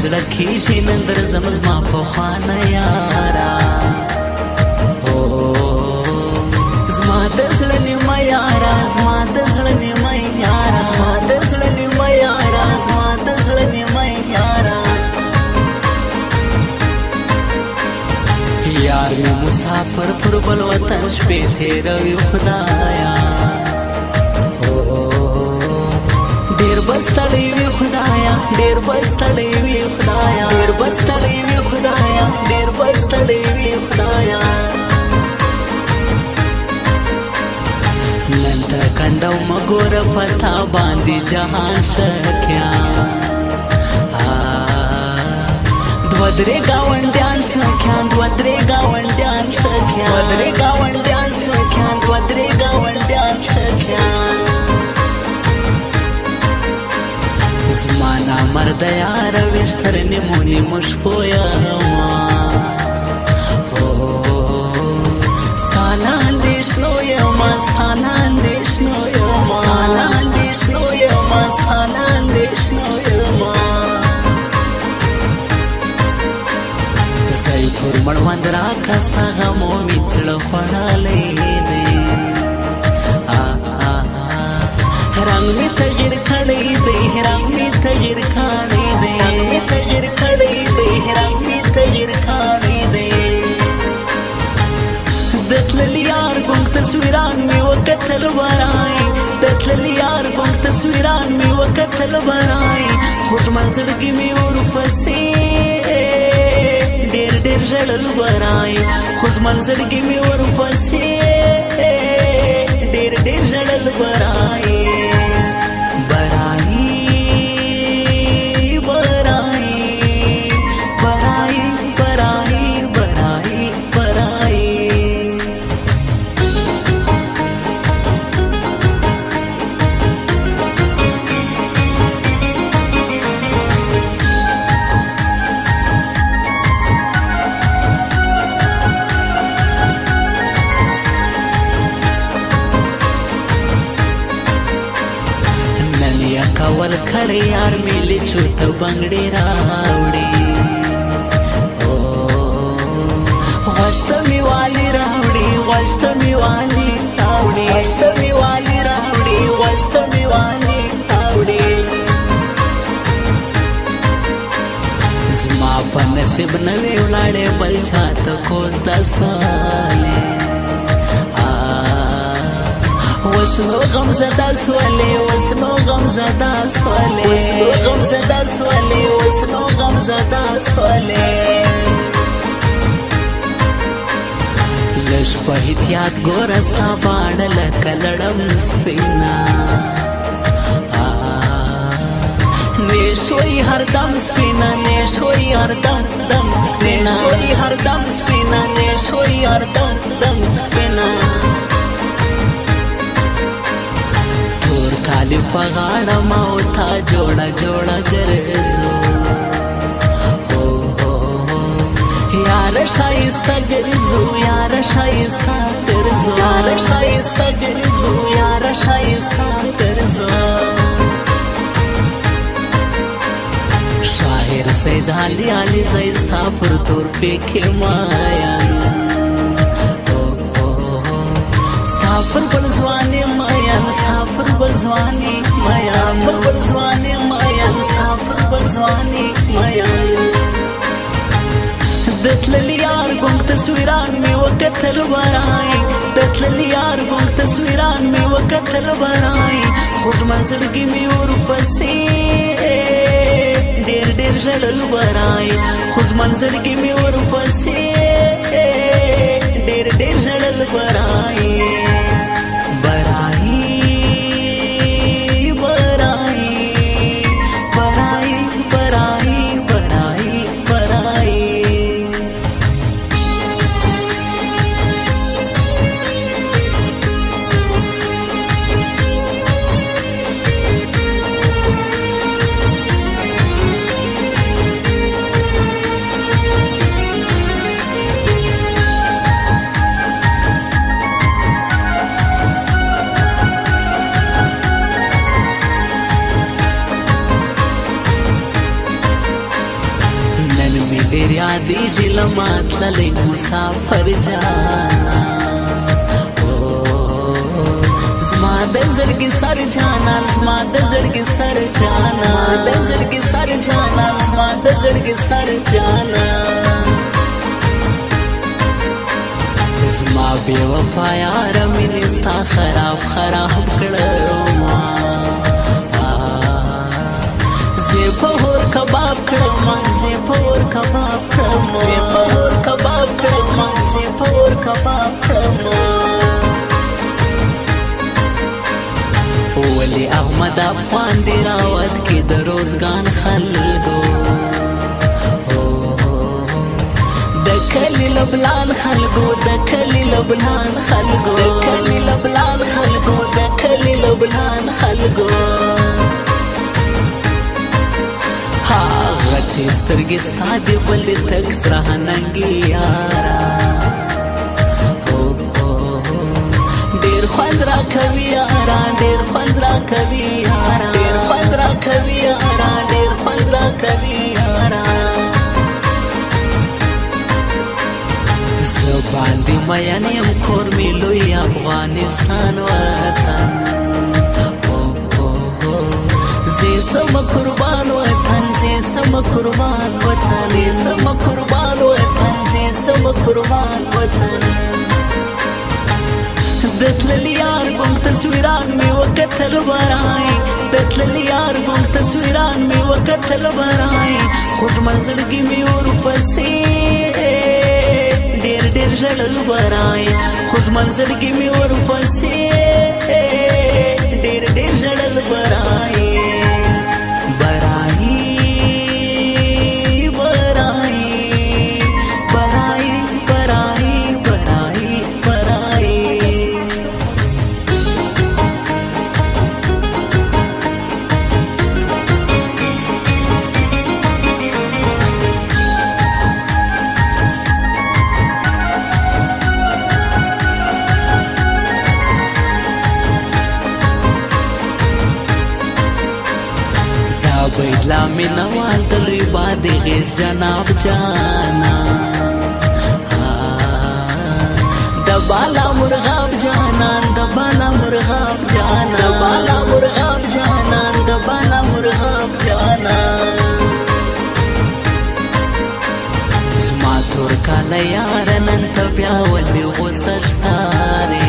زړه کېږي نن درځم زما پخوانه یاره زما د زړه نیمه یاره زما د زړه نیمه یاره زما د زړه نیمه یاره زما د زړه نیمه یاره یار مې مسافر پر بل وطن شپې تېروي خدایا ډېر به ستړی وي خدایا ډېر به ستړی وي خدایا ډېر به ستړی وي خدایا ډېر به ستړی وي خدایا نن ته کنډو مه ګوره پتا باندې جهان شکیا دوه درې ګاونډیان شکیان دوه درې ګاونډیان شکیان دوه درې ګاونډیان شکیان دوه درې ګاونډیان شکیان زما نامرده یاره ویشتر نیمو نیمو شپو یما ستا له اندېښنو یما ستا له اندېښنو یما ستا له اندېښنو یما ستا له اندېښنو یما زی پر مړوند راکړه ستا غمو مې زړه خوړلی دی رنگ می تغییر کړی دی رنگ می تغییر کړی دی رنگ می تغییر کړی دی رنگ می تغییر کړی دی د تللي یار ګونګ تصویران مې وکتل ورای د تللي یار ګونګ تصویران مې وکتل ورای خوږ منزلګي مې ورپسې ډېر ډېر ژړل ورای خوږ منزلګي مې ورپسې ډېر ډېر ژړل ورای کول کړی یار میلې چوت بنګړې راوړي غوښته مې والي راوړي غوښته مې والي راوړي غوښته مې والي راوړي غوښته مې والي راوړي زما په نصیب نه وې ولاړې بل چا ته کوزده سوالې وسنو غم زدا سوالې وسنو غم زدا سوالې وسنو غم زدا سوالې وسنو غم زدا سوالې لږ په احتیاط ګوره ستا باڼه لکه لړم سپینه نیشوي هردم سپینه نیشوي هردم دم سپینه نیشوي هردم سپینه نیشوي هردم دم سپینه کالی په غاړه ما او تا جوړه جوړه ګرځو یاره ښایسته ګرځو یاره ښایسته ګرځو یاره ښایسته ګرځو یاره ښایسته ګرځو شاعر سید علي علي زی ستا پر تور پیکې ماین پر گل زوانی مایا ستا پر گل زوانی مایا پر گل زوانی مایا ستا پر گل زوانی مایا د تللي یار ګونګ تصویران مې وکتل ورای د تللي یار ګونګ تصویران مې وکتل ورای خوږ منزلګي مې ورپسې ډېر ډېر ژړل ورای خوږ منزلګي مې ورپسې ډېر ډېر ژړل ورای یادېږي له ما تللی مسافر جانا زما د زړګي سر جانان زما د زړګي سر جانان د زړګي سر جانان زما د زړګي سر جانان زما بې وفا یاره مینې ستا خراب کړما زه په اور کباب کړم زه په اور کباب کړم زه په اور کباب کړم زه په اور کباب کړم ولی احمد افغان دی راوت کې د روزګان خلکو د کلی لبلان خلکو د کلی لبلان خلکو د کلی لبلان خلکو د کلی لبلان خلکو غټې سترګې ستا د بلې تک سره ننګې یاره ډېر خوند راکوي یاره ډېر خوند راکوي یاره ډېر خوند راکوي یاره ډېر خوند راکوي یاره زه باندې مین یم کور مې لوی افغانستان وطن زه سم قربان وطن زه سم قربان وطن زه سم قربان وطن زه سم قربان وطن د تللي یار ګم تصویران مې وکتل برای د تللي یار ګم تصویران مې وکتل برای خود منزلګي مې ورپسې ډېر ډېر ژړل برای خود منزلګي مې ورپسې ډېر ډېر ژړل برای بیدلا مینوال دلوی بادی غیز جناب جانا دبالا مرغاب جانان دبالا مرغاب جانان دبالا مرغاب جانان دبالا مرغاب جانان زما تور کاله یاره نن ته بیا ولې غوسه ښکارې